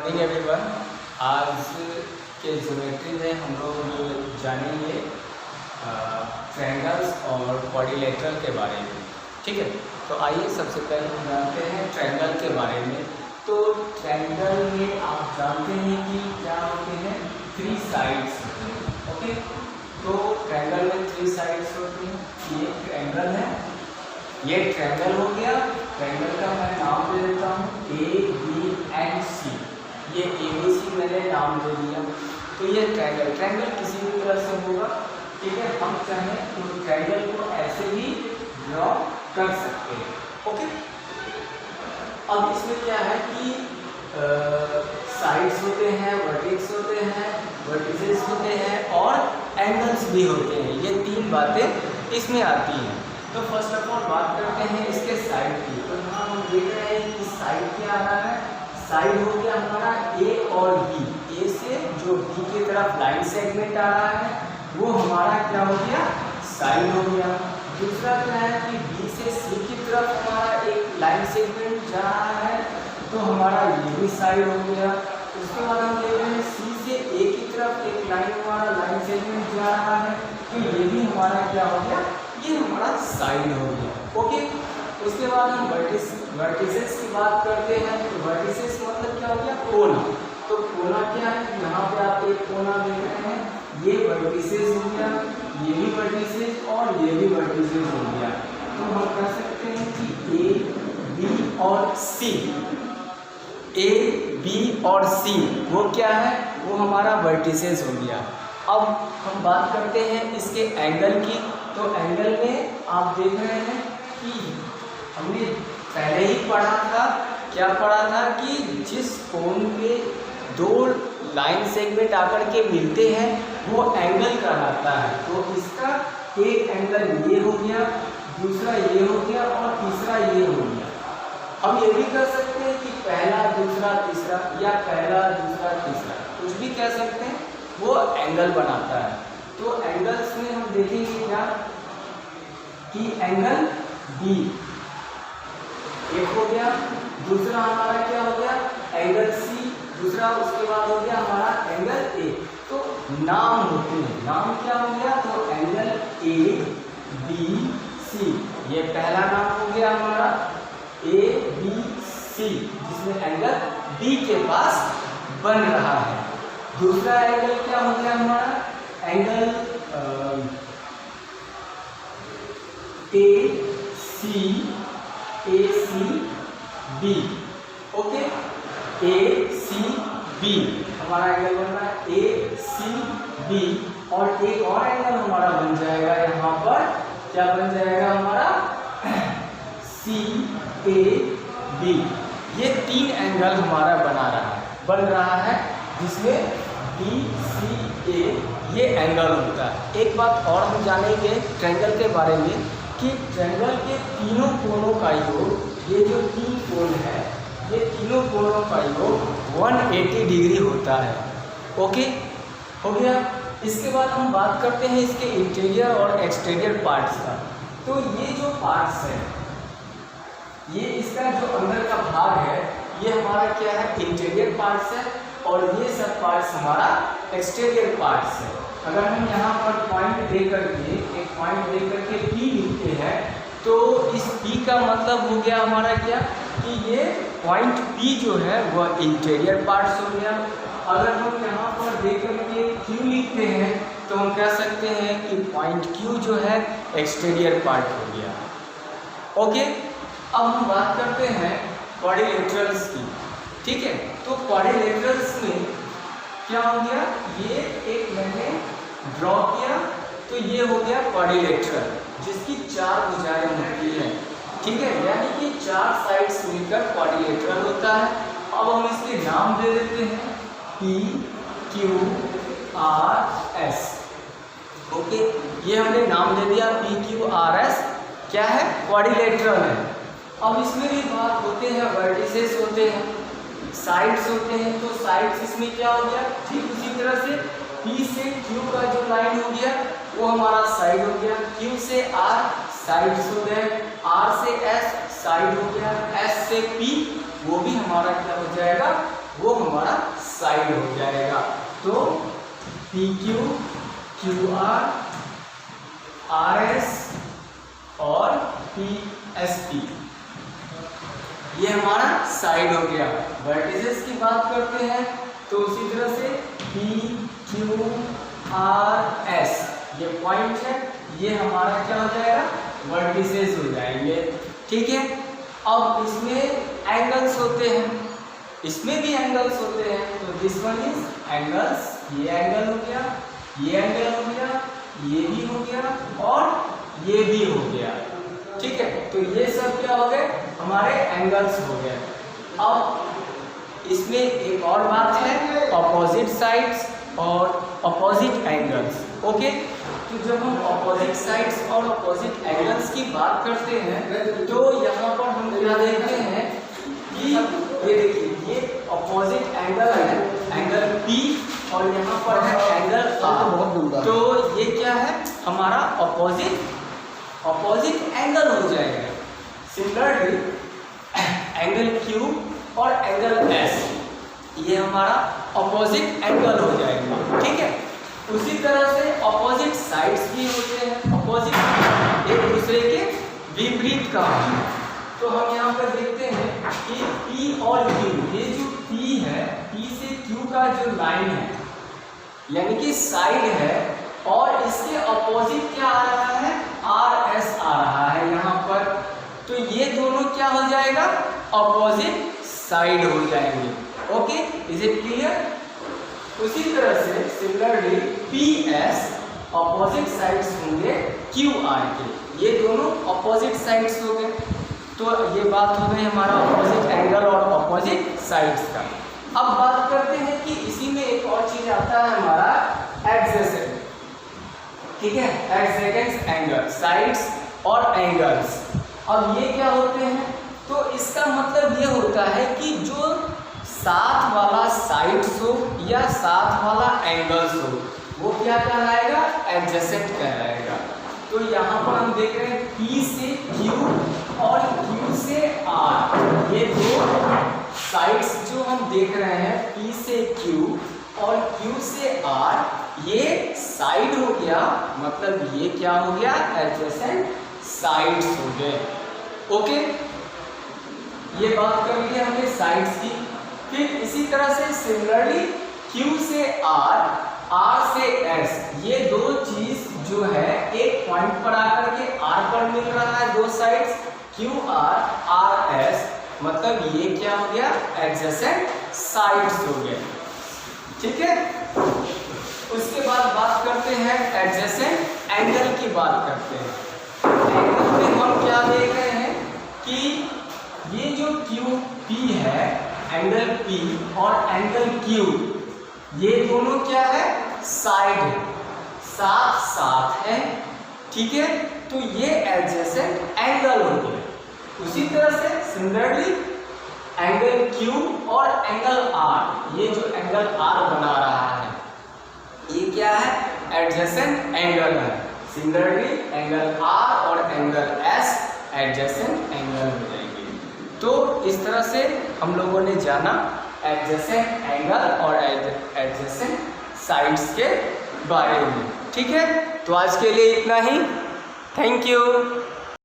Morning everyone. आज के geometry में हम लोग जानेंगे ट्रायंगल्स और क्वाड्रिलेटरल के बारे में। ठीक है, तो आइए सबसे पहले हम जानते हैं ट्रायंगल के बारे में। तो ट्रायंगल में आप जानते हैं कि क्या होते हैं, 3 साइड्स होते हैं। ओके, तो ट्रायंगल में 3 साइड्स होती हैं। ये ट्रायंगल है, ये ट्रायंगल हो गया। ट्रायंगल का मैं नाम दे देता हूँ ABNC। ये ABC मैंने नाम दे दिया। तो ये ट्रायंगल किसी भी तरह से होगा। ठीक है, हम चाहें तो ट्रायंगल को ऐसे भी ड्रॉ कर सकते हैं। ओके, अब इसमें क्या है कि साइड्स होते हैं, वर्टेक्स होते हैं, वर्टिसेस होते हैं और एंगल्स भी होते हैं। ये 3 बातें इसमें आती हैं। तो फर्स्ट ऑफ ऑल बात करते हैं इसके साइड की। तो यहाँ हम देख रहे हैं कि साइड क्या आ रहा है। साइड हो गया हमारा A और B। A से जो B की तरफ लाइन सेगमेंट आ रहा है वो हमारा क्या हो गया, साइड हो गया। दूसरा क्या है कि B से C की तरफ हमारा एक लाइन सेगमेंट जा रहा है, तो हमारा ये भी साइड हो गया। उसके बाद हम देख रहे हैं C से A की तरफ एक लाइन हमारा लाइन सेगमेंट जा रहा है, तो ये भी हमारा क्या हो गया, ये हमारा साइड हो गया। ओके, उसके बाद हम वर्टिसेस की बात करते हैं। तो वर्टिसेस मतलब क्या हो गया, कोना। तो कोना क्या है, यहाँ पे आप एक कोना देख रहे हैं, ये वर्टिसेस हो गया, ये भी वर्टिसेस और ये भी वर्टिसेस हो गया। तो हम कह सकते हैं कि A, B और C, A, B और C वो क्या है, वो हमारा वर्टिसेस हो गया। अब हम बात करते हैं इसके एंगल की। तो एंगल में आप देख रहे हैं कि हमने पहले ही पढ़ा था, क्या पढ़ा था कि जिस कोण के 2 लाइन सेगमेंट आकर के मिलते हैं वो एंगल कहलाता है। तो इसका एक एंगल ये हो गया, दूसरा ये हो गया और तीसरा ये हो गया। हम ये भी कर सकते हैं कि पहला दूसरा तीसरा या पहला दूसरा तीसरा, कुछ भी कह सकते हैं, वो एंगल बनाता है। तो एंगल्स में हम देखेंगे क्या कि एंगल B एक हो गया, दूसरा हमारा क्या हो गया, एंगल C, दूसरा उसके बाद हो गया हमारा एंगल A। तो नाम होते हैं, नाम क्या हो गया, तो एंगल ABC, ये पहला नाम हो गया हमारा ABC, जिसमें एंगल B के पास बन रहा है। दूसरा एंगल क्या हो गया हमारा, एंगल ACB। ओके, ACB हमारा एंगल बन रहा है ACB। और एक और एंगल हमारा बन जाएगा यहाँ पर, क्या बन जाएगा हमारा, CAB। ये 3 एंगल हमारा बन रहा है जिसमें BCA ये एंगल होता है। एक बात और हम जानेंगे ट्रायंगल के बारे में कि ट्रायंगल के तीनों कोणों का योग, ये जो 3 कोण है, ये तीनों कोणों का योग 180 डिग्री होता है। ओके, हो गया। इसके बाद हम बात करते हैं इसके इंटीरियर और एक्सटीरियर पार्ट्स का। तो ये जो पार्ट्स है, ये इसका जो अंदर का भाग है, ये हमारा क्या है, इंटीरियर पार्ट्स है, और ये सब पार्ट्स हमारा एक्सटीरियर पार्ट्स है। अगर हम यहाँ पर पॉइंट दे करके, एक पॉइंट दे करके P लिखते हैं, तो इस P का मतलब हो गया हमारा क्या कि ये पॉइंट P जो है वह इंटीरियर पार्ट्स हो गया। अगर हम यहाँ पर दे करके Q लिखते हैं तो हम कह सकते हैं कि पॉइंट Q जो है एक्सटीरियर पार्ट हो गया। ओके, अब हम बात करते हैं क्वाड्रिलेटरल्स की। ठीक है, तो क्वाड्रिलेटरल्स में क्या हो गया, ये एक मैंने ड्रॉ किया, तो ये हो गया क्वाड्रिलेटरल, जिसकी 4 भुजाएं होती हैं। ठीक है, यानी कि 4 साइड्स मिलकर क्वाड्रिलेटरल होता है। अब हम इसके नाम दे देते हैं PQRS। ओके, ये हमने नाम दे दिया PQRS, क्या है, क्वाड्रिलेटरल है। अब इसमें भी बात होते हैं, वर्टिसेस होते हैं, साइड्स होते हैं। तो साइड्स इसमें क्या हो गया, ठीक उसी तरह से P से Q का जो लाइन हो गया वो हमारा साइड हो गया, Q से R साइड्स हो गए, R से S साइड हो गया, S से P वो भी हमारा क्या हो जाएगा, वो हमारा साइड हो जाएगा। तो PQ, QR, RS और PSP ये हमारा साइड हो गया। वर्टिसेस की बात करते हैं तो उसी तरह से PQRS ये पॉइंट है, ये हमारा क्या हो जाएगा, वर्टिसेस हो जाएंगे। ठीक है, अब इसमें एंगल्स होते हैं, इसमें भी एंगल्स होते हैं। तो दिस वन इज एंगल्स, ये एंगल हो गया, ये एंगल हो गया, ये भी हो गया और ये भी हो गया। ठीक है, तो ये सब क्या हो गए, हमारे एंगल्स हो गए। अब इसमें एक और बात है, अपोजिट साइड्स और अपोजिट एंगल्स। ओके, तो जब हम अपोजिट साइड्स और अपोजिट एंगल्स की बात करते हैं तो यहाँ पर हम क्या देखते हैं कि ये देखिए, ये अपोजिट एंगल है, एंगल P, और यहाँ पर है एंगल R। तो ये क्या है, हमारा अपोजिट एंगल हो जाएगा। सिमिलरली एंगल Q और एंगल S ये हमारा अपोजिट एंगल हो जाएगा। ठीक है, उसी तरह से अपोजिट साइड्स भी होते हैं, अपोजिट एक दूसरे के विपरीत का। तो हम यहाँ पर देखते हैं कि P और Q, ये जो P है, P से Q का जो लाइन है यानी कि साइड है, और इसके अपोजिट क्या आ रहा है, RS आ रहा है यहाँ पर। तो ये दोनों क्या हो जाएगा, अपोजिट साइड हो जाएंगे। Okay, is it clear? उसी तरह से सिमिलरली PS अपोजिट साइड्स होंगे QR के, ये दोनों अपोजिट साइड्स हो गए। तो ये बात हो गई हमारा अपोजिट एंगल और अपोजिट साइड्स का। अब बात करते हैं कि इसी में एक और चीज आता है हमारा एडजेसेंट। ठीक है, एडजेसेंट एंगल, साइड्स और एंगल्स। अब ये क्या होते हैं, तो इसका मतलब ये होता है कि जो साथ वाला साइड्स हो या साथ वाला एंगल्स हो वो क्या कहलाएगा, एडजेसेंट कहलाएगा। तो यहाँ पर हम देख रहे हैं P से Q और Q से R, ये दो साइड्स जो हम देख रहे हैं, P से Q और Q से R, ये साइड हो गया, मतलब ये क्या हो गया, एडजेसेंट साइड्स हो गए। ओके, ये बात कर ली हमने साइड्स की। फिर इसी तरह से सिमिलरली Q से R, R से S, ये दो चीज जो है एक पॉइंट पर आकर के R पर मिल रहा है, दो साइड्स QR, RS, मतलब ये क्या हो गया, एडजेसेंट साइड्स हो गए। ठीक है, उसके बाद बात करते हैं एडजेसेंट एंगल की बात करते हैं। एंगल में हम क्या देख रहे हैं कि ये जो QP है, एंगल P और एंगल Q, ये दोनों क्या है, साइड है, साथ साथ है। ठीक है, तो ये एडजेसेंट एंगल हो गया। उसी तरह से सिमिलरली एंगल Q और एंगल R, ये जो एंगल R बना रहा है ये क्या है, एडजेसेंट एंगल है। सिमिलरली एंगल R और एंगल S एडजेसेंट एंगल हो जाएंगे। तो इस तरह से हम लोगों ने जाना एडजेसेंट एंगल और एडजेसेंट साइड्स के बारे में। ठीक है, तो आज के लिए इतना ही। Thank you.